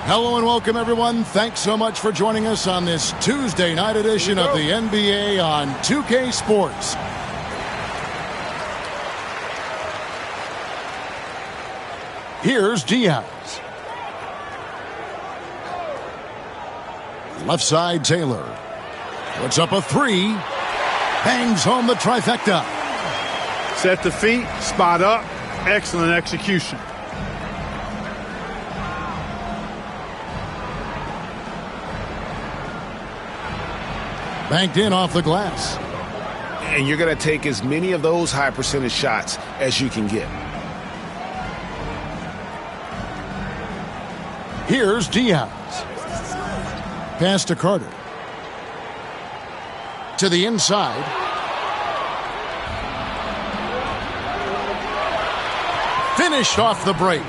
Hello and welcome, everyone. Thanks so much for joining us on this Tuesday night edition of the NBA on 2K Sports. Here's Diaz. Left side, Taylor. Puts up a three. Bangs home the trifecta. Set the feet, spot up. Excellent execution. Banked in off the glass. And you're going to take as many of those high percentage shots as you can get. Here's Diaz. Pass to Carter. To the inside. Finished off the break.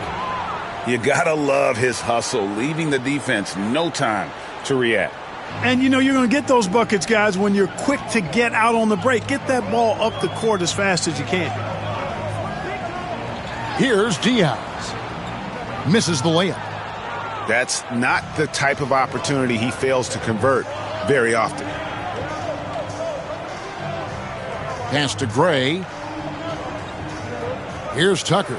You got to love his hustle, leaving the defense no time to react. And, you know, you're going to get those buckets, guys, when you're quick to get out on the break. Get that ball up the court as fast as you can. Here's Diaz. Misses the layup. That's not the type of opportunity he fails to convert very often. Pass to Gray. Here's Tucker.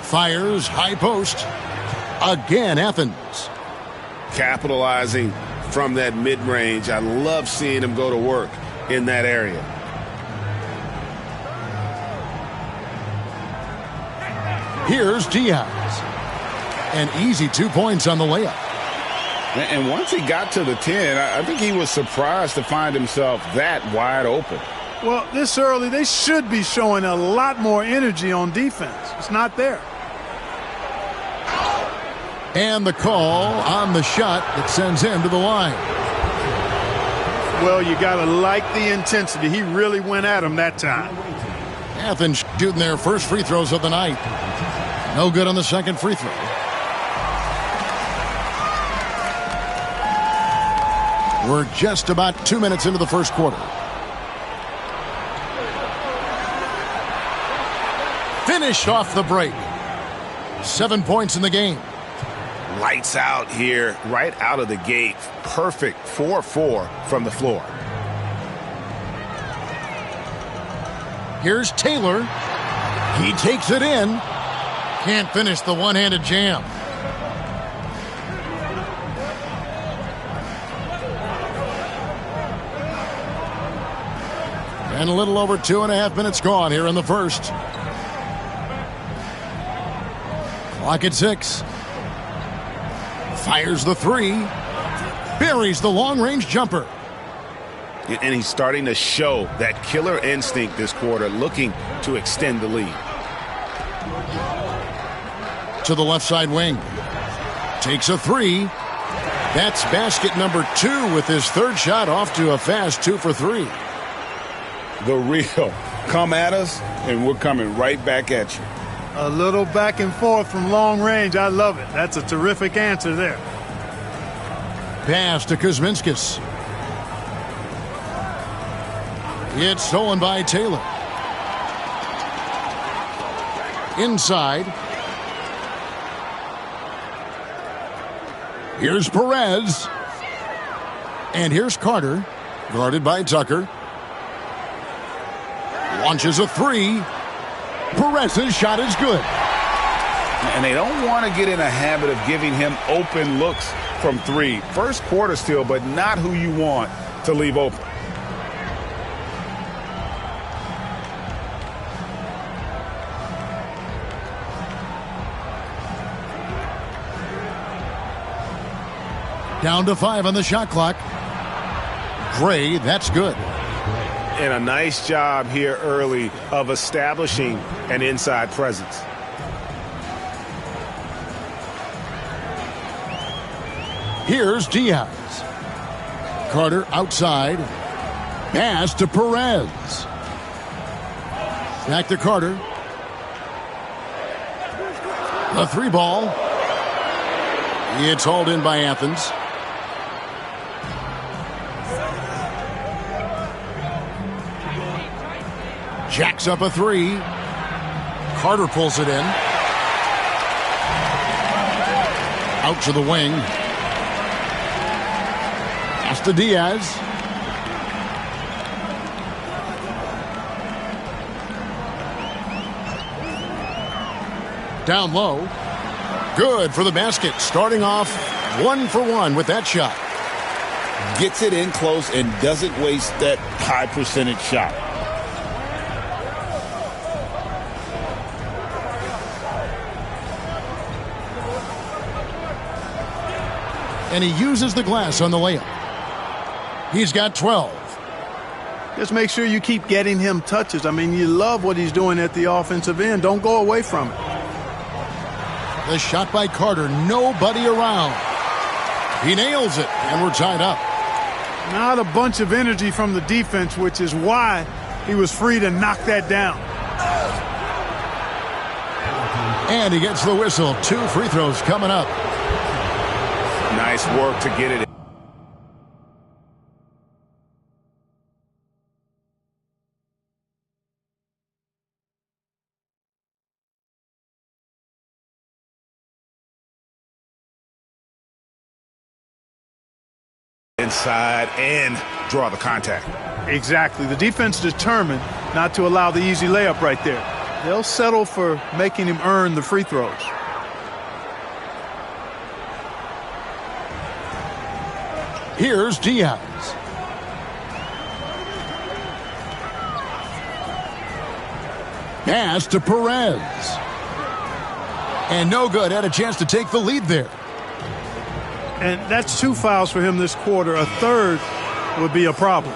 Fires high post. Again, Athens. Capitalizing from that mid-range. I love seeing him go to work in that area. Here's Diaz. An easy 2 points on the layup. And once he got to the 10, I think he was surprised to find himself that wide open. Well, this early, they should be showing a lot more energy on defense. It's not there. And the call on the shot that sends him to the line. Well, you got to like the intensity. He really went at him that time. Athens shooting their first free throws of the night. No good on the second free throw. We're just about 2 minutes into the first quarter. Finished off the break. 7 points in the game. Lights out here, right out of the gate. Perfect 4-4 from the floor. Here's Taylor. He takes it in. Can't finish the one-handed jam. And a little over 2.5 minutes gone here in the first. Clock at 6. Fires the three. Buries the long-range jumper. And he's starting to show that killer instinct this quarter, looking to extend the lead. To the left side wing. Takes a three. That's basket number 2 with his third shot off to a fast 2 for 3. The real come at us, and we're coming right back at you. A little back and forth from long range. I love it. That's a terrific answer there. Pass to Kuzminskis. It's stolen by Taylor. Inside. Here's Perez. And here's Carter, guarded by Tucker. Launches a three. Perez's shot is good. And they don't want to get in a habit of giving him open looks from 3. First quarter still, but not who you want to leave open. Down to 5 on the shot clock. Gray, that's good. And a nice job here early of establishing an inside presence. Here's Diaz. Carter outside. Pass to Perez. Back to Carter. The three ball. It's hauled in by Athens. Jacks up a three. Carter pulls it in. Out to the wing. Pass to Diaz. Down low. Good for the basket. Starting off 1 for 1 with that shot. Gets it in close and doesn't waste that high percentage shot. And he uses the glass on the layup. He's got 12. Just make sure you keep getting him touches. I mean, you love what he's doing at the offensive end. Don't go away from it. The shot by Carter. Nobody around. He nails it, and we're tied up. Not a bunch of energy from the defense, which is why he was free to knock that down. And he gets the whistle. 2 free throws coming up. Nice work to get it. Inside and draw the contact. Exactly. The defense determined not to allow the easy layup right there. They'll settle for making him earn the free throws. Here's Diaz. Pass to Perez. And no good. Had a chance to take the lead there. And that's 2 fouls for him this quarter. A third would be a problem.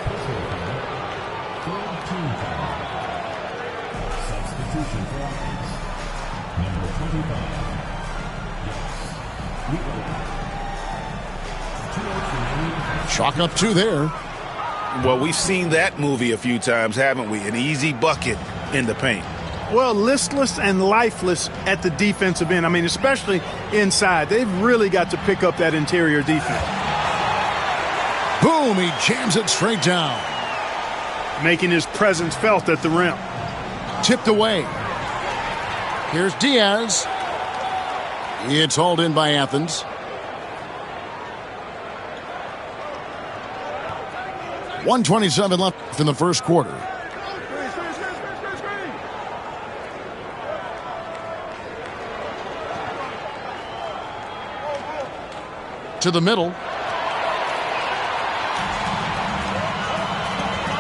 Chalk up 2 there. Well, we've seen that movie a few times, haven't we? An easy bucket in the paint. Well, listless and lifeless at the defensive end. I mean, especially inside. They've really got to pick up that interior defense. Boom, he jams it straight down. Making his presence felt at the rim. Tipped away. Here's Diaz. It's hauled in by Athens. .127 left in the first quarter. To the middle.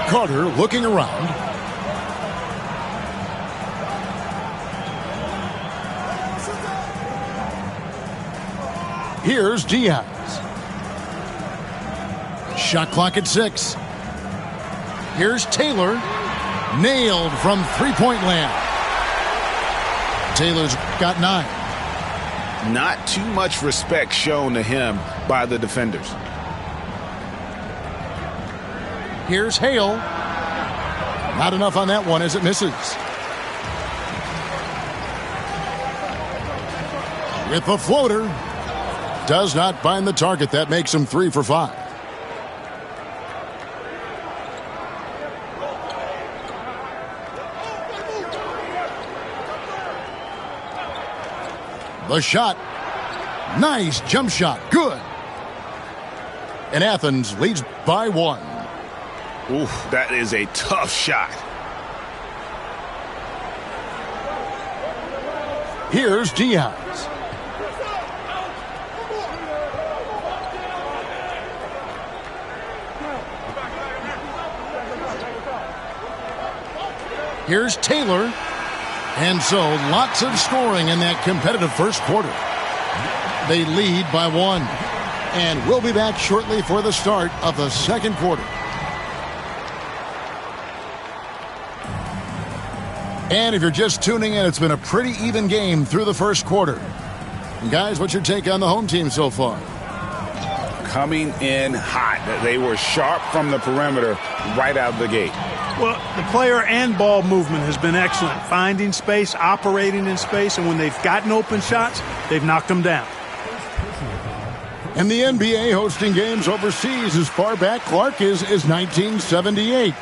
Carter looking around. Here's Diaz. Shot clock at 6. Here's Taylor. Nailed from three-point land. Taylor's got 9. Not too much respect shown to him by the defenders. Here's Hale. Not enough on that one as it misses. With the floater. Does not find the target. That makes him 3 for 5. The shot. Nice jump shot. Good. And Athens leads by 1. Oof, that is a tough shot. Here's Diaz. Here's Taylor. And so lots of scoring in that competitive first quarter. They lead by 1. And we'll be back shortly for the start of the second quarter. And if you're just tuning in, it's been a pretty even game through the first quarter. And guys, what's your take on the home team so far? Coming in hot. They were sharp from the perimeter right out of the gate. Well, the player and ball movement has been excellent. Finding space, operating in space, and when they've gotten open shots, they've knocked them down. And the NBA hosting games overseas as far back, Clark, is 1978.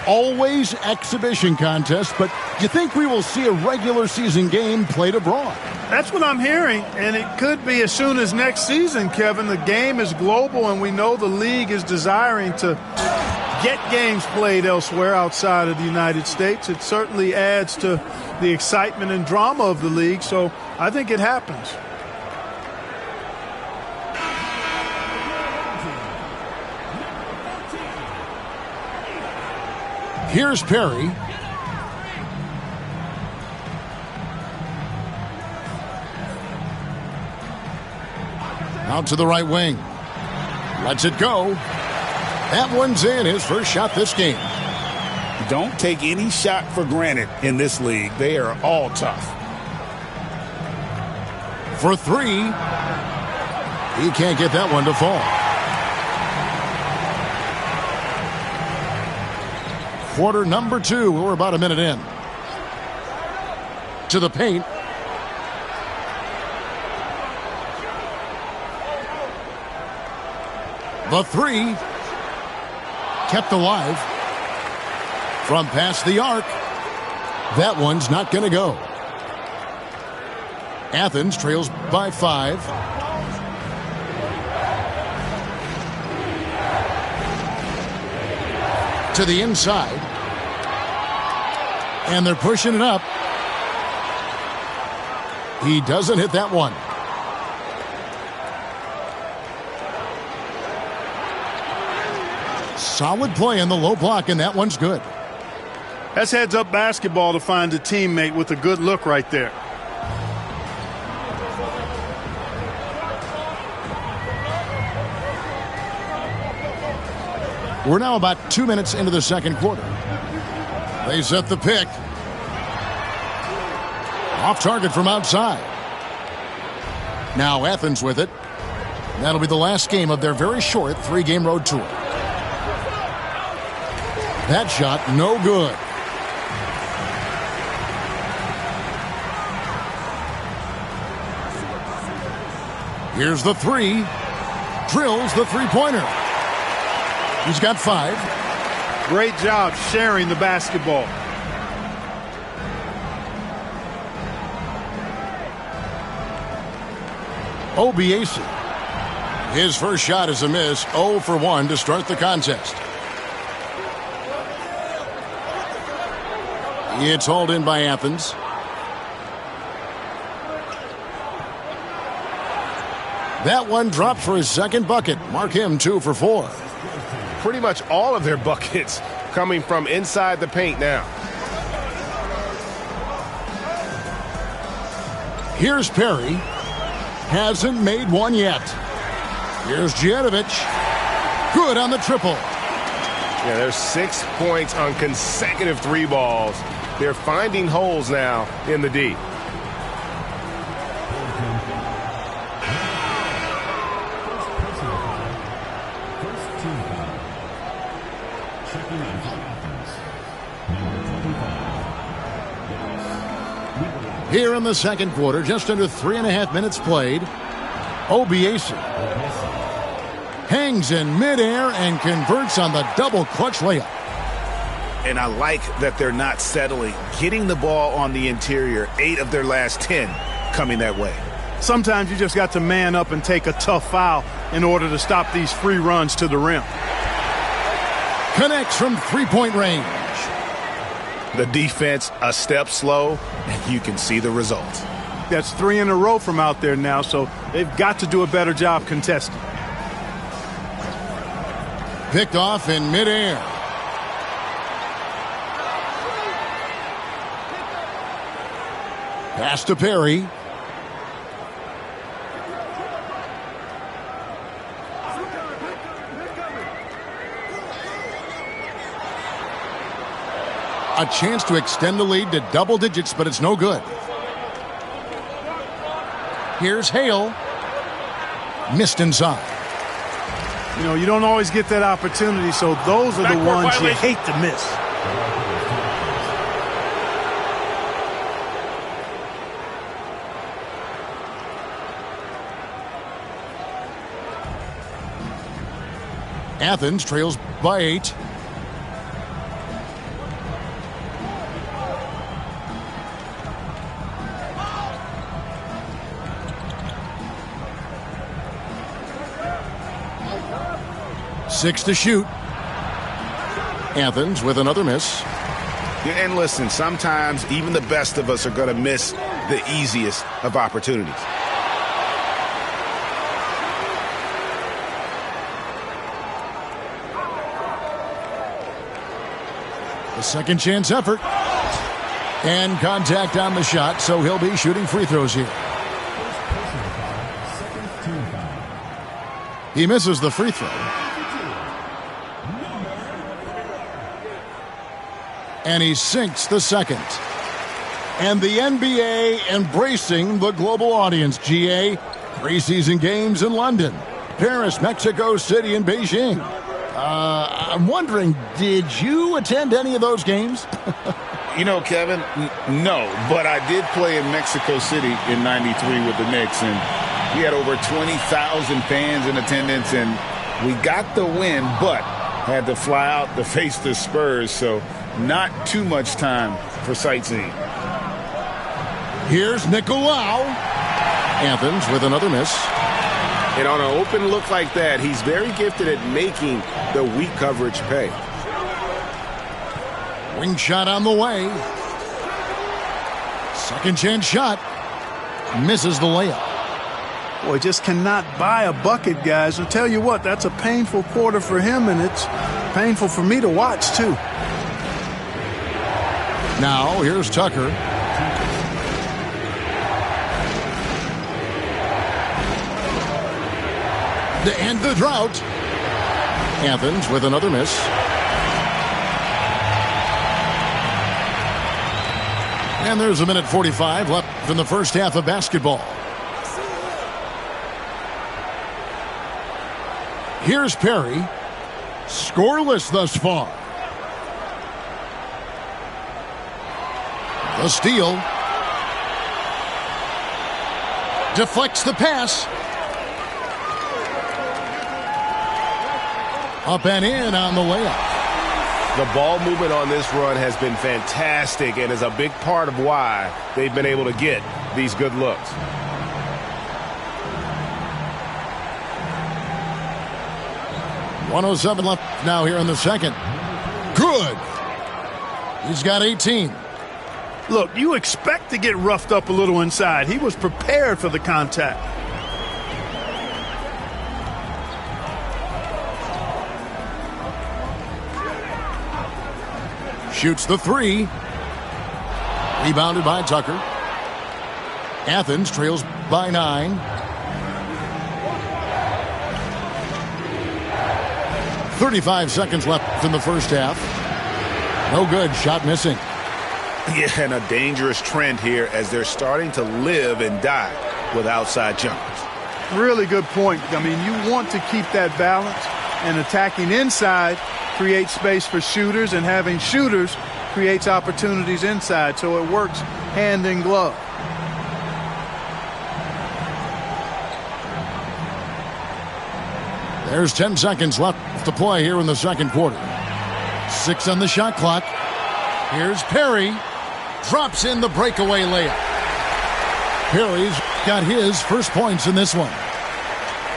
always exhibition contests, but do you think we will see a regular season game played abroad? That's what I'm hearing, and it could be as soon as next season, Kevin. The game is global, and we know the league is desiring to get games played elsewhere outside of the United States. It certainly adds to the excitement and drama of the league, so I think it happens. Here's Perry. Out to the right wing. Lets it go. That one's in, his first shot this game. Don't take any shot for granted in this league. They are all tough. For three. He can't get that one to fall. Quarter number 2. We're about a minute in. To the paint. The three. Kept alive. From past the arc. That one's not going to go. Athens trails by 5. To the inside. And they're pushing it up. He doesn't hit that one. Solid play in the low block, and that one's good. That's heads-up basketball to find a teammate with a good look right there. We're now about 2 minutes into the second quarter. They set the pick. Off target from outside. Now Athens with it. That'll be the last game of their very short 3-game road tour. That shot, no good. Here's the three. Drills the three-pointer. He's got 5. Great job sharing the basketball. EuroLeague. His first shot is a miss. 0 for 1 to start the contest. It's hauled in by Athens. That one dropped for his second bucket. Mark him 2 for 4. Pretty much all of their buckets coming from inside the paint now. Here's Perry. Hasn't made one yet. Here's Janovic. Good on the triple. Yeah, there's 6 points on consecutive 3 balls. They're finding holes now in the D. Here in the second quarter, just under 3.5 minutes played, EuroLeague hangs in midair and converts on the double clutch layup. And I like that they're not settling. Getting the ball on the interior, 8 of their last 10 coming that way. Sometimes you just got to man up and take a tough foul in order to stop these free runs to the rim. Connects from three-point range. The defense a step slow, and you can see the result. That's 3 in a row from out there now, so they've got to do a better job contesting. Picked off in midair. Pass to Perry. A chance to extend the lead to double digits, but it's no good. Here's Hale. Missed inside. You know, you don't always get that opportunity, so those are the ones you hate to miss. Athens trails by 8. 6 to shoot. Athens with another miss. And listen, sometimes even the best of us are going to miss the easiest of opportunities. A second chance effort. And contact on the shot, so he'll be shooting free throws here. He misses the free throw. And he sinks the second. And the NBA embracing the global audience, GA. Preseason games in London, Paris, Mexico City, and Beijing. I'm wondering, did you attend any of those games? You know, Kevin, no, but I did play in Mexico City in '93 with the Knicks, and we had over 20,000 fans in attendance, and we got the win, but had to fly out to face the Spurs, so not too much time for sightseeing. Here's Nicolau. Athens with another miss. And on an open look like that, he's very gifted at making the weak coverage pay. Wing shot on the way. Second chance shot. Misses the layup. Boy, just cannot buy a bucket, guys. I'll tell you what, that's a painful quarter for him, and it's painful for me to watch, too. Now, here's Tucker. To end the drought. Athens with another miss. And there's a minute 45 left in the first half of basketball. Here's Perry. Scoreless thus far. The steal. Deflects the pass. Up and in on the layup. The ball movement on this run has been fantastic and is a big part of why they've been able to get these good looks. .107 left now here in the second. Good. He's got 18. Look, you expect to get roughed up a little inside. He was prepared for the contact. Shoots the three. Rebounded by Tucker. Athens trails by 9. .35 seconds left in the first half. No good. Shot missing. Yeah, and a dangerous trend here as they're starting to live and die with outside jumpers. Really good point. I mean, you want to keep that balance, and attacking inside creates space for shooters, and having shooters creates opportunities inside, so it works hand in glove. There's 10 seconds left to play here in the second quarter. 6 on the shot clock. Here's Perry. Drops in the breakaway layup. Perry's got his first points in this one.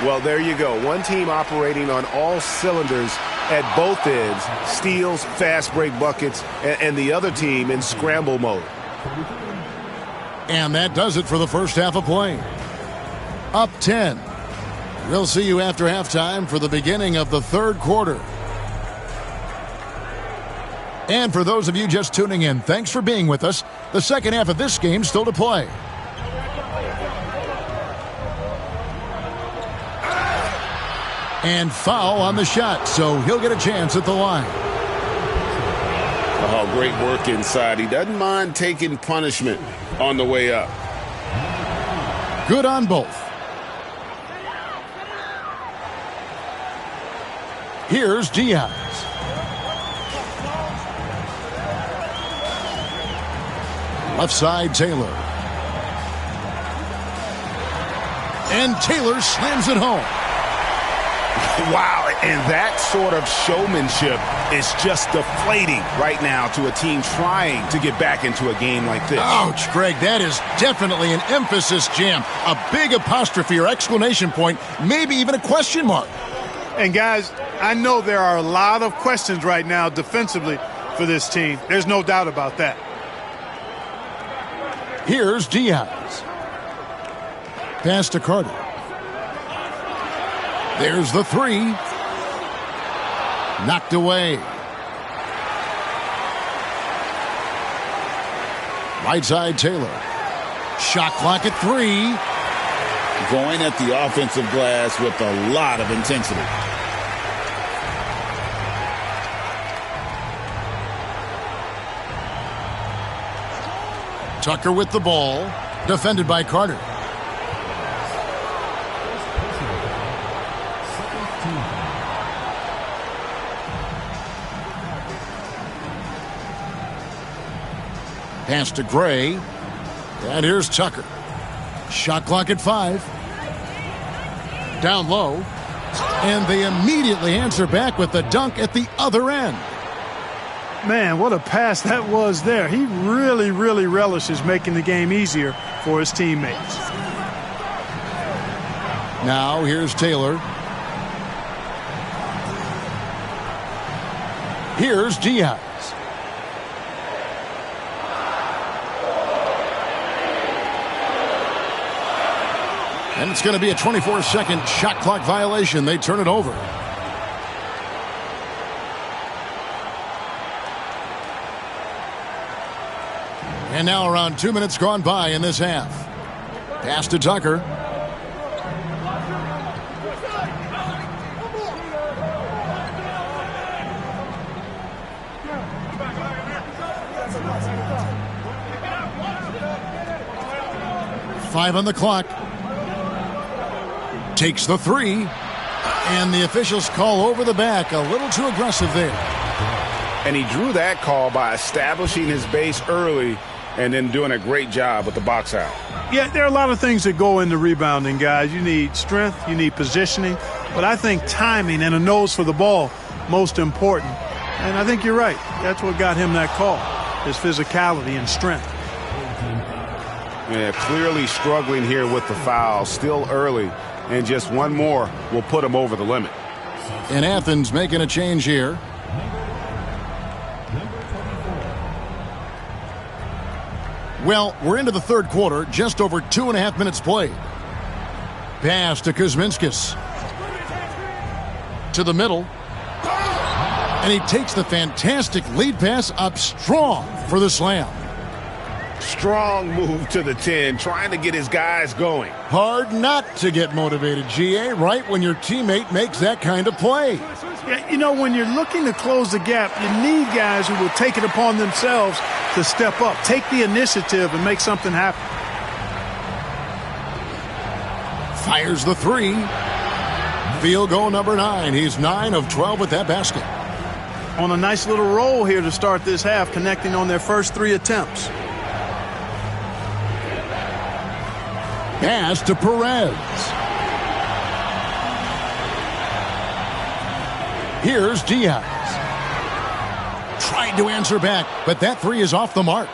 Well, there you go. One team operating on all cylinders at both ends. Steals, fast break buckets, and the other team in scramble mode. And that does it for the first half of play. Up 10. We'll see you after halftime for the beginning of the third quarter. And for those of you just tuning in, thanks for being with us. The second half of this game still to play. And foul on the shot, so he'll get a chance at the line. Oh, great work inside. He doesn't mind taking punishment on the way up. Good on both. Here's Diaz. Left side, Taylor. And Taylor slams it home. Wow, and that sort of showmanship is just deflating right now to a team trying to get back into a game like this. Ouch, Greg, that is definitely an emphasis jam. A big apostrophe or exclamation point, maybe even a question mark. And, guys, I know there are a lot of questions right now defensively for this team. There's no doubt about that. Here's Diaz. Pass to Carter. There's the three. Knocked away. Right side, Taylor. Shot clock at 3. Going at the offensive glass with a lot of intensity. Tucker with the ball. Defended by Carter. Pass to Gray. And here's Tucker. Shot clock at 5. Down low. And they immediately answer back with the dunk at the other end. Man, what a pass that was there. He really, really relishes making the game easier for his teammates. Now here's Taylor. Here's Diaz. And it's going to be a 24-second shot clock violation. They turn it over. And now around 2 minutes gone by in this half. Pass to Tucker. Five on the clock. Takes the three. And the officials call over the back. A little too aggressive there. And he drew that call by establishing his base early and then doing a great job with the box out. Yeah, there are a lot of things that go into rebounding, guys. You need strength, you need positioning, but I think timing and a nose for the ball most important. And I think you're right. That's what got him that call, his physicality and strength. Yeah, clearly struggling here with the foul, still early, and just one more will put him over the limit. And Athens making a change here. Well, we're into the third quarter, just over 2.5 minutes played. Pass to Kuzminskis. To the middle. And he takes the fantastic lead pass up strong for the slam. Strong move to the 10, trying to get his guys going. Hard not to get motivated, GA, right when your teammate makes that kind of play. Yeah, you know, when you're looking to close the gap, you need guys who will take it upon themselves to step up, take the initiative, and make something happen. Fires the three. Field goal number 9. He's 9 of 12 with that basket. On a nice little roll here to start this half, connecting on their first 3 attempts. Pass to Perez. Here's Diaz. Tried to answer back, but that three is off the mark.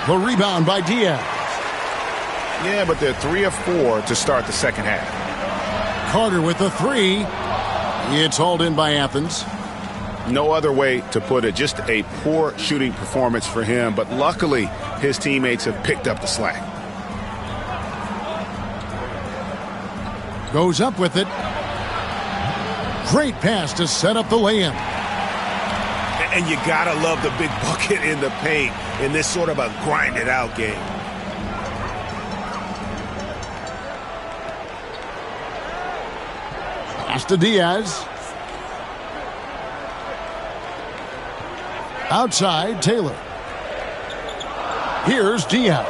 The rebound by Diaz. Yeah, but they're 3 of 4 to start the second half. Carter with the three. It's hauled in by Athens. No other way to put it. Just a poor shooting performance for him, but luckily his teammates have picked up the slack. Goes up with it. Great pass to set up the lay-in. And you gotta love the big bucket in the paint in this sort of a grind-it-out game. Pass to Diaz. Outside, Taylor. Here's Diaz.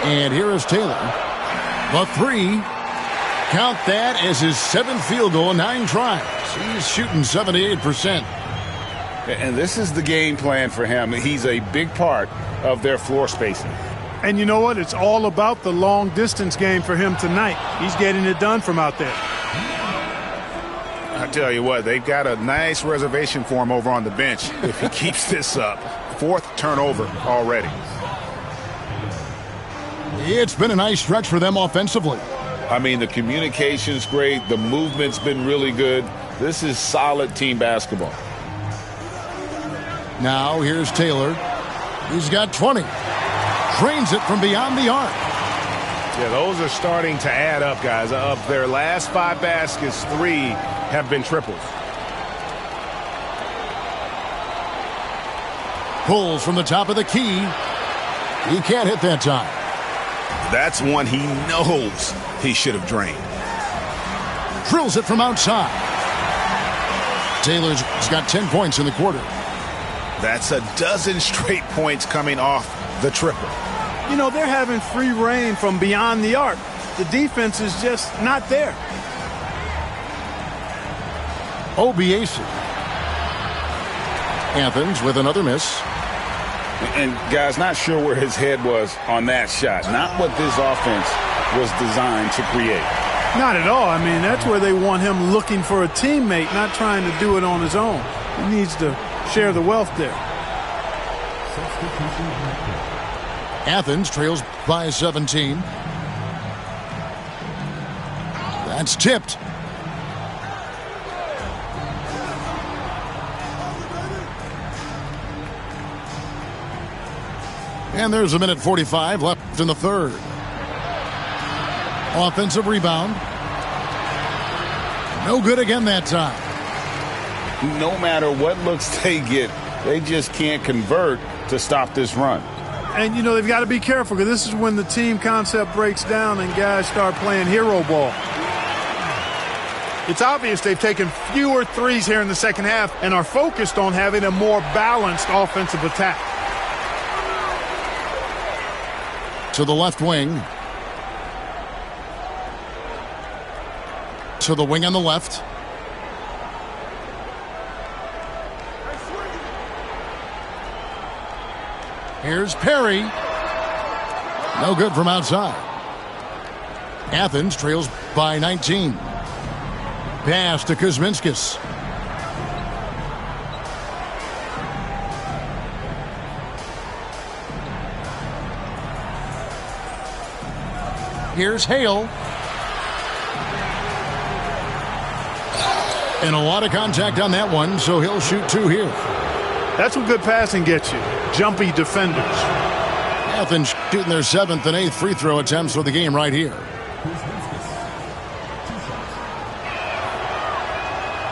And here is Taylor. The three. Count that as his 7th field goal, 9 tries. He's shooting 78%. And this is the game plan for him. He's a big part of their floor spacing. And you know what? It's all about the long-distance game for him tonight. He's getting it done from out there. tell you what, they've got a nice reservation for him over on the bench if he keeps this up. 4th turnover already. It's been a nice stretch for them offensively. I mean, the communication's great. The movement's been really good. This is solid team basketball. Now here's Taylor. He's got 20. Drains it from beyond the arc. Yeah, those are starting to add up, guys. Of their last 5 baskets, 3 have been triples. Pulls from the top of the key. He can't hit that time. That's one he knows he should have drained. Drills it from outside. Taylor's got 10 points in the quarter. That's a dozen straight points coming off the triple. You know, they're having free reign from beyond the arc. The defense is just not there. EuroLeague. Athens with another miss. And, guys, not sure where his head was on that shot. Not what this offense was designed to create. Not at all. I mean, that's where they want him looking for a teammate, not trying to do it on his own. He needs to share the wealth there. Athens trails by 17. That's tipped. And there's 1:45 left in the third. Offensive rebound. No good again that time. No matter what looks they get, they just can't convert to stop this run. And, you know, they've got to be careful because this is when the team concept breaks down and guys start playing hero ball. It's obvious they've taken fewer threes here in the second half and are focused on having a more balanced offensive attack. To the left wing. To the wing on the left. Here's Perry. No good from outside. Athens trails by 19. Pass to Kuzminskis. Here's Hale. And a lot of contact on that one, so he'll shoot 2 here. That's what good passing gets you. Jumpy defenders. Athens shooting their 7th and 8th free throw attempts for the game right here.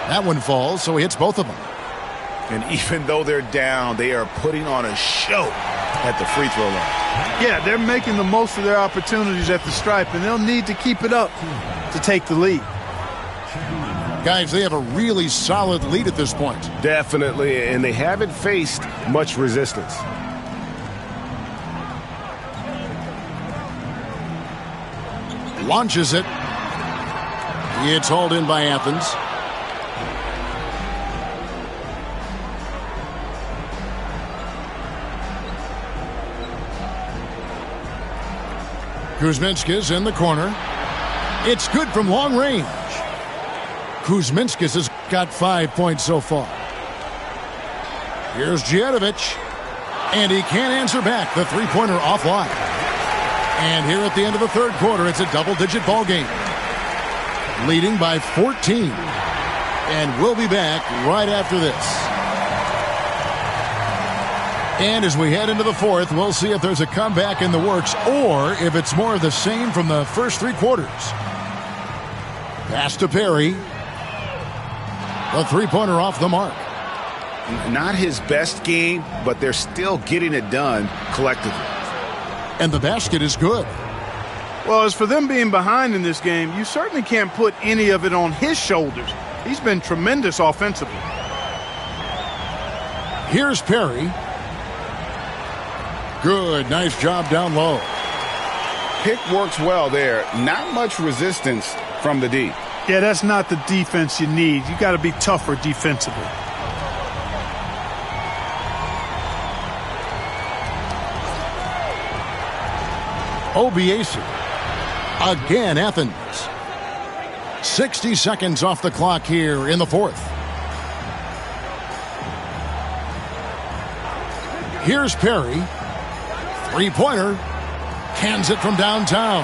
That one falls, so he hits both of them. And even though they're down, they are putting on a show at the free throw line. Yeah, they're making the most of their opportunities at the stripe, and they'll need to keep it up to take the lead. Guys, they have a really solid lead at this point. Definitely, and they haven't faced much resistance. Launches it. It's hauled in by Athens. Kuzminskis in the corner. It's good from long range. Kuzminskis has got 5 points so far. Here's Djedovic. And he can't answer back. The three-pointer offline. And here at the end of the third quarter, it's a double-digit ball game. Leading by 14. And we'll be back right after this. And as we head into the fourth, we'll see if there's a comeback in the works or if it's more of the same from the first 3 quarters. Pass to Perry. The three-pointer off the mark. Not his best game, but they're still getting it done collectively. And the basket is good. Well, as for them being behind in this game, you certainly can't put any of it on his shoulders. He's been tremendous offensively. Here's Perry. Good, nice job down low. Pick works well there. Not much resistance from the D. Yeah, that's not the defense you need. You got to be tougher defensively. EuroLeague. Again, Athens. 60 seconds off the clock here in the fourth. Here's Perry. Three-pointer. Cans it from downtown.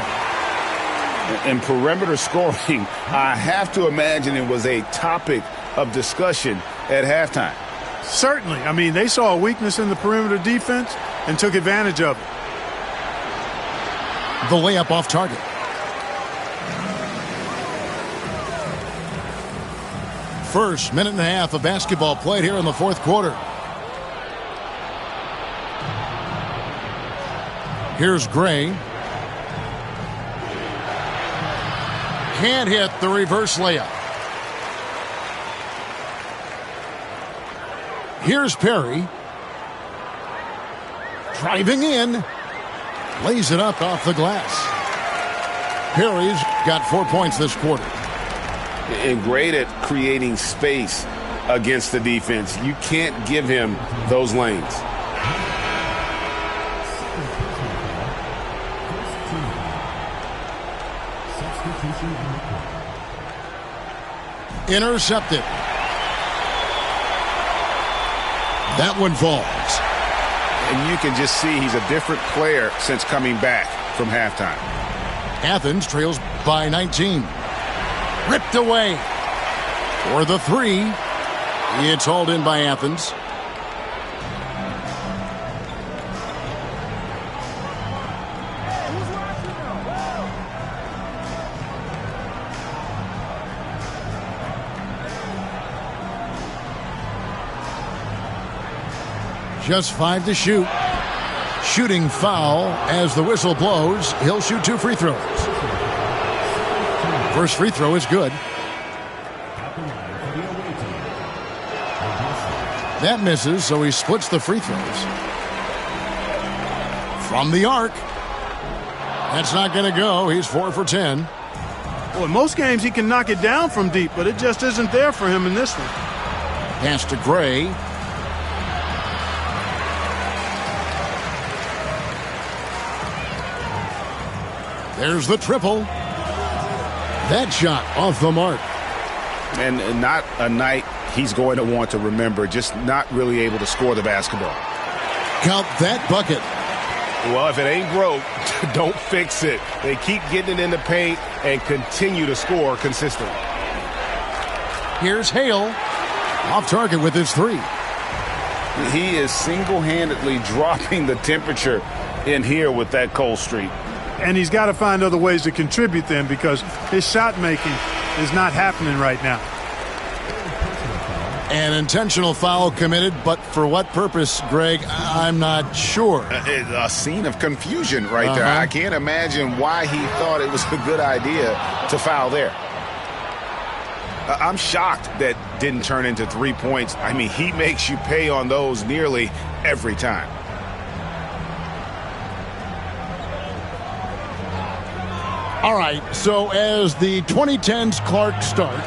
And perimeter scoring, I have to imagine it was a topic of discussion at halftime. Certainly. I mean, they saw a weakness in the perimeter defense and took advantage of it. The layup off target. First minute and a half of basketball played here in the fourth quarter. Here's Gray. Can't hit the reverse layup. Here's Perry. Driving in. Lays it up off the glass. Perry's got 4 points this quarter. And great at creating space against the defense. You can't give him those lanes. Intercepted. That one falls. And you can just see he's a different player since coming back from halftime. Athens trails by 19. Ripped away. For the three. It's hauled in by Athens. Just 5 to shoot. Shooting foul as the whistle blows. He'll shoot 2 free throws. First free throw is good. That misses, so he splits the free throws. From the arc. That's not going to go. He's 4 for 10. Well, in most games he can knock it down from deep, but it just isn't there for him in this one. Pass to Gray. There's the triple. That shot off the mark. And not a night he's going to want to remember, just not really able to score the basketball. Count that bucket. Well, if it ain't broke, don't fix it. They keep getting it in the paint and continue to score consistently. Here's Hale. Off target with his three. He is single-handedly dropping the temperature in here with that cold streak. And he's got to find other ways to contribute then, because his shot making is not happening right now. An intentional foul committed, but for what purpose, Greg? I'm not sure. A scene of confusion right there. I can't imagine why he thought it was a good idea to foul there. I'm shocked that didn't turn into 3 points. I mean, he makes you pay on those nearly every time. All right, so as the 2010s Clark start,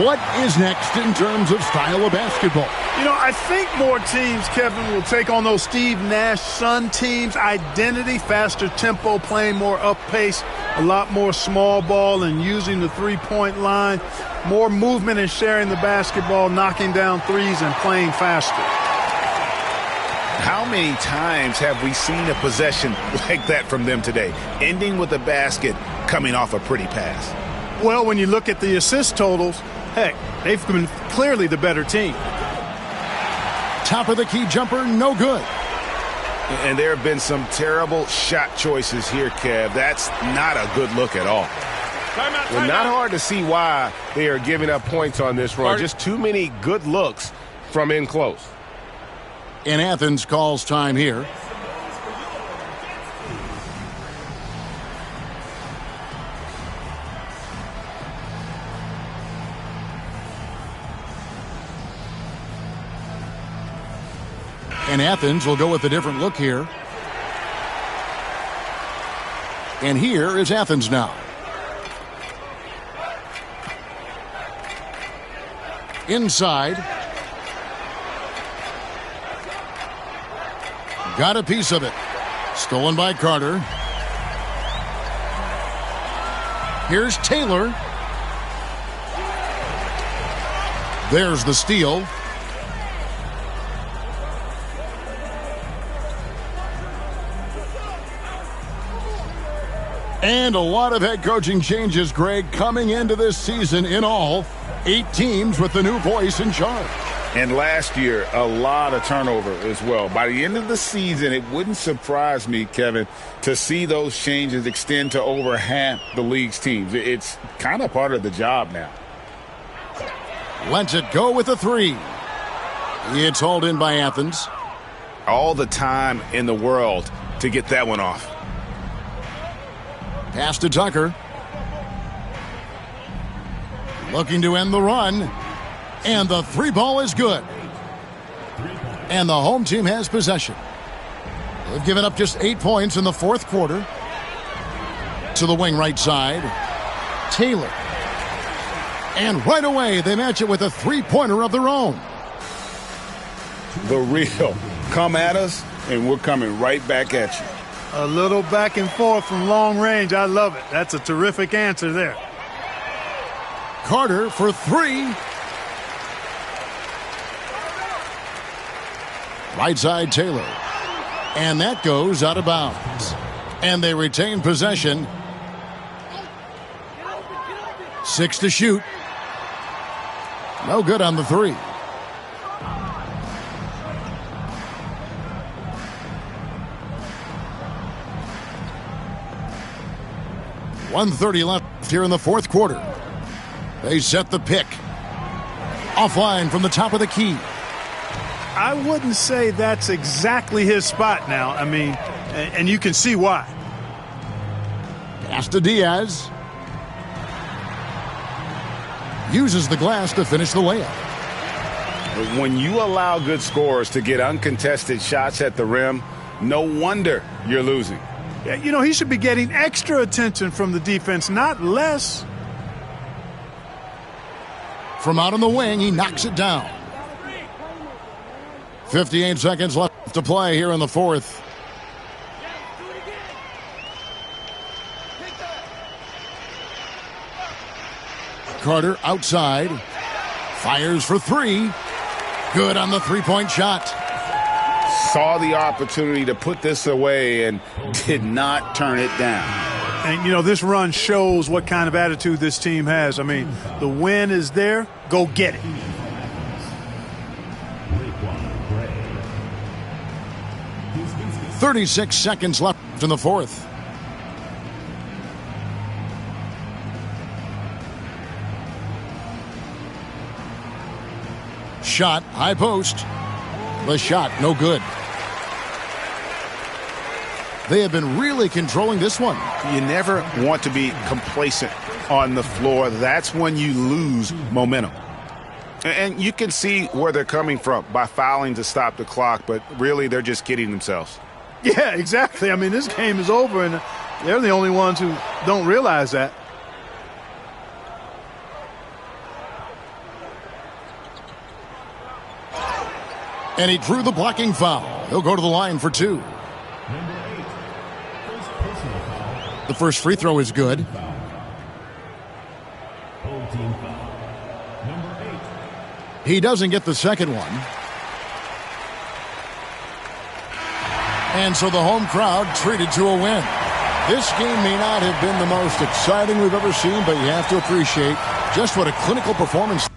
what is next in terms of style of basketball? You know, I think more teams, Kevin, will take on those Steve Nash Sun teams. Identity, faster tempo, playing more up pace, a lot more small ball and using the three-point line, more movement and sharing the basketball, knocking down threes and playing faster. How many times have we seen a possession like that from them today, ending with a basket coming off a pretty pass? Well, when you look at the assist totals, heck, they've been clearly the better team. Top of the key jumper, no good. And there have been some terrible shot choices here, Kev. That's not a good look at all. Well, not hard to see why they are giving up points on this run. Just too many good looks from in close. And Athens calls time here. And Athens will go with a different look here. And here is Athens now. Inside. Got a piece of it. Stolen by Carter. Here's Taylor. There's the steal. And a lot of head coaching changes, Greg, coming into this season. In all, 8 teams with the new voice in charge. And last year, a lot of turnover as well. By the end of the season, it wouldn't surprise me, Kevin, to see those changes extend to over half the league's teams. It's kind of part of the job now. Lets it go with a 3. It's hauled in by Athens. All the time in the world to get that one off. Pass to Tucker. Looking to end the run. And the 3 ball is good. And the home team has possession. They've given up just 8 points in the 4th quarter. To the wing right side. Taylor. And right away, they match it with a 3-pointer of their own. The real. Come at us, and we're coming right back at you. A little back and forth from long range. I love it. That's a terrific answer there. Carter for 3. Right side Taylor. And that goes out of bounds. And they retain possession. 6 to shoot. No good on the 3. .130 left here in the 4th quarter. They set the pick. Offline from the top of the key. I wouldn't say that's exactly his spot now. I mean, and you can see why. Pass to Diaz. Uses the glass to finish the layup. When you allow good scorers to get uncontested shots at the rim, no wonder you're losing. Yeah, you know, he should be getting extra attention from the defense, not less. From out on the wing, he knocks it down. 58 seconds left to play here in the 4th. Carter outside. Fires for 3. Good on the 3-point shot. Saw the opportunity to put this away and did not turn it down. And, you know, this run shows what kind of attitude this team has. I mean, the win is there. Go get it. .36 seconds left in the 4th. Shot, high post. The shot, no good. They have been really controlling this one. You never want to be complacent on the floor. That's when you lose momentum. And you can see where they're coming from by fouling to stop the clock, but really they're just kidding themselves. Yeah, exactly. I mean, this game is over, and they're the only ones who don't realize that. And he drew the blocking foul. He'll go to the line for 2. The first free throw is good. He doesn't get the second one. And so the home crowd treated to a win. This game may not have been the most exciting we've ever seen, but you have to appreciate just what a clinical performance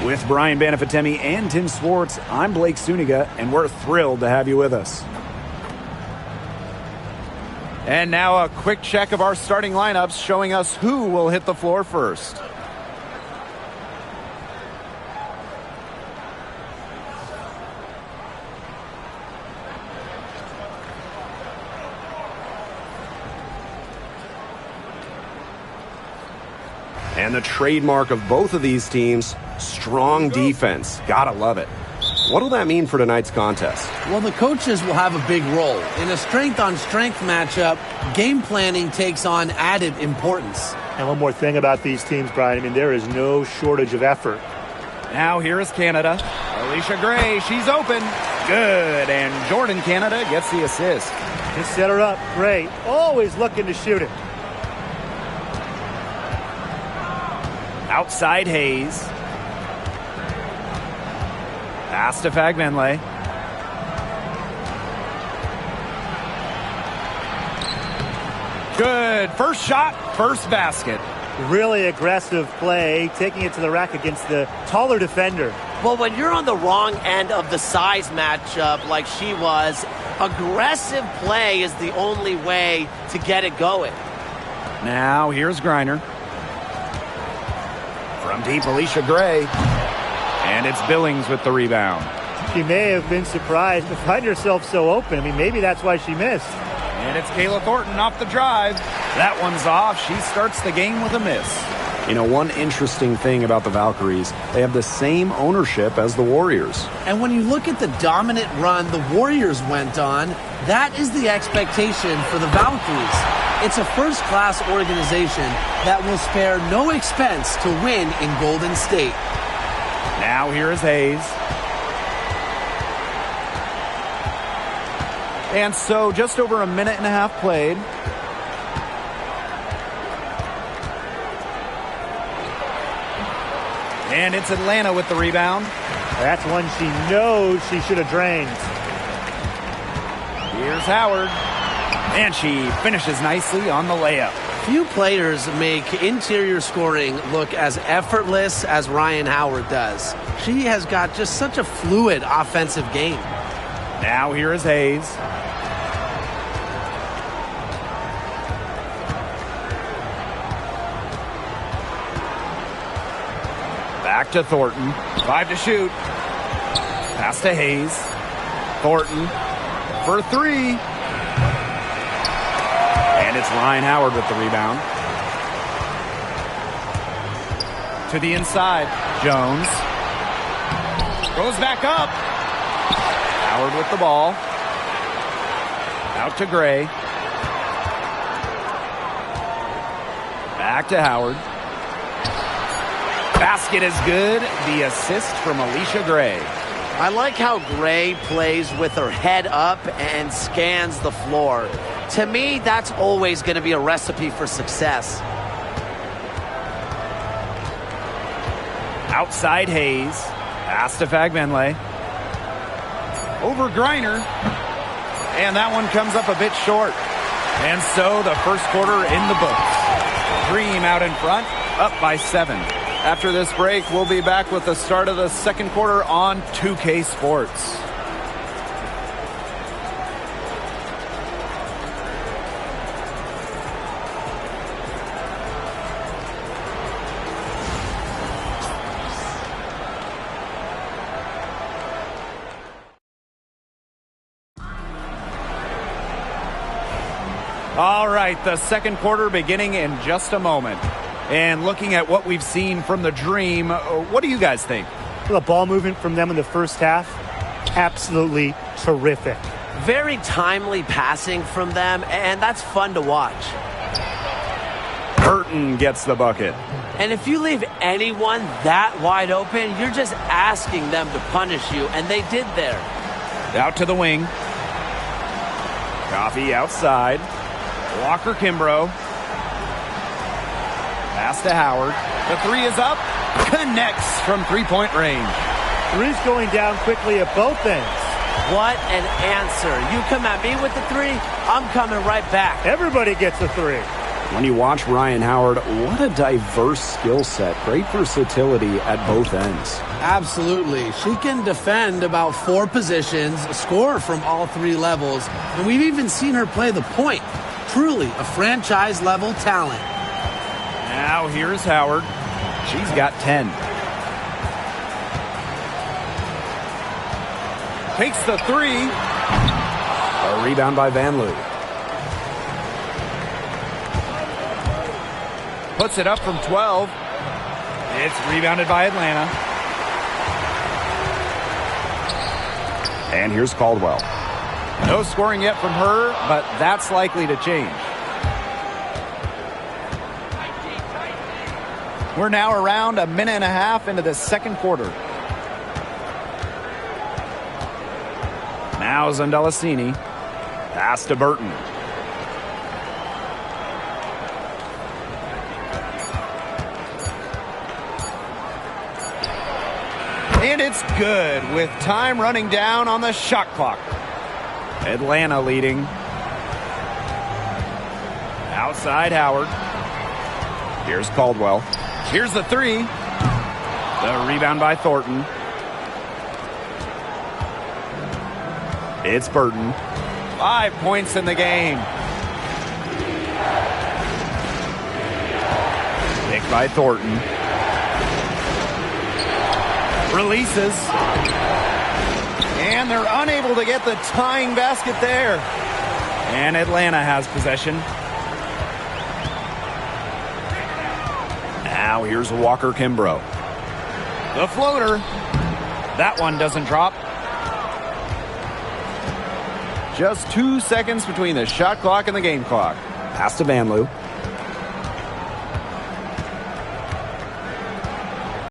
With Brian Banafitemi and Tim Swartz, I'm Blake Suniga, and we're thrilled to have you with us. And now a quick check of our starting lineups showing us who will hit the floor first. And the trademark of both of these teams, strong defense. Gotta love it. What'll that mean for tonight's contest? Well, the coaches will have a big role. In a strength-on-strength matchup, game planning takes on added importance. And one more thing about these teams, Brian. I mean, there is no shortage of effort. Now here is Canada. Alicia Gray, she's open. Good, and Jordan Canada gets the assist. Just set her up. Great. Always looking to shoot it. Outside Hayes. Pass to Fagbenle. Good. First shot, first basket. Really aggressive play, taking it to the rack against the taller defender. Well, when you're on the wrong end of the size matchup like she was, aggressive play is the only way to get it going. Now here's Griner. From deep, Alicia Gray. And it's Billings with the rebound. She may have been surprised to find herself so open. I mean, maybe that's why she missed. And it's Kayla Thornton off the drive. That one's off. She starts the game with a miss. You know, one interesting thing about the Valkyries, they have the same ownership as the Warriors. And when you look at the dominant run the Warriors went on, that is the expectation for the Valkyries. It's a first-class organization that will spare no expense to win in Golden State. Now here is Hayes. And so just over a minute and a half played. And it's Atlanta with the rebound. That's one she knows she should have drained. Here's Howard. And she finishes nicely on the layup. Few players make interior scoring look as effortless as Ryan Howard does. She has got just such a fluid offensive game. Now here is Hayes. Back to Thornton. 5 to shoot. Pass to Hayes. Thornton for 3. And it's Ryan Howard with the rebound. To the inside. Jones. Goes back up. Howard with the ball. Out to Gray. Back to Howard. Basket is good. The assist from Alicia Gray. I like how Gray plays with her head up and scans the floor. To me, that's always going to be a recipe for success. Outside Hayes. Pass to Fagbenle. Over Griner. And that one comes up a bit short. And so the first quarter in the books. Dream out in front, up by 7. After this break, we'll be back with the start of the second quarter on 2K Sports. All right, the second quarter beginning in just a moment. And looking at what we've seen from the Dream, what do you guys think? The ball movement from them in the first half, absolutely terrific. Very timely passing from them, and that's fun to watch. Burton gets the bucket. And if you leave anyone that wide open, you're just asking them to punish you, and they did there. Out to the wing. Coffee outside. Walker Kimbrough. Pass to Howard. The 3 is up. Connects from three-point range. 3's going down quickly at both ends. What an answer. You come at me with the 3, I'm coming right back. Everybody gets a 3. When you watch Ryan Howard, what a diverse skill set. Great versatility at both ends. Absolutely. She can defend about 4 positions, score from all 3 levels, and we've even seen her play the point. Truly a franchise-level talent. Now here's Howard. She's got 10. Takes the 3. A rebound by Van Loo. Puts it up from 12. It's rebounded by Atlanta. And here's Caldwell. No scoring yet from her, but that's likely to change. We're now around a minute and a half into the second quarter. Now Zondalicini. Pass to Burton. And it's good with time running down on the shot clock. Atlanta leading. Outside Howard. Here's Caldwell. Here's the 3. The rebound by Thornton. It's Burton. 5 points in the game. Picked by Thornton. Releases. And they're unable to get the tying basket there. And Atlanta has possession. Now here's Walker Kimbrough. The floater. That one doesn't drop. Just 2 seconds between the shot clock and the game clock. Pass to Van Loo.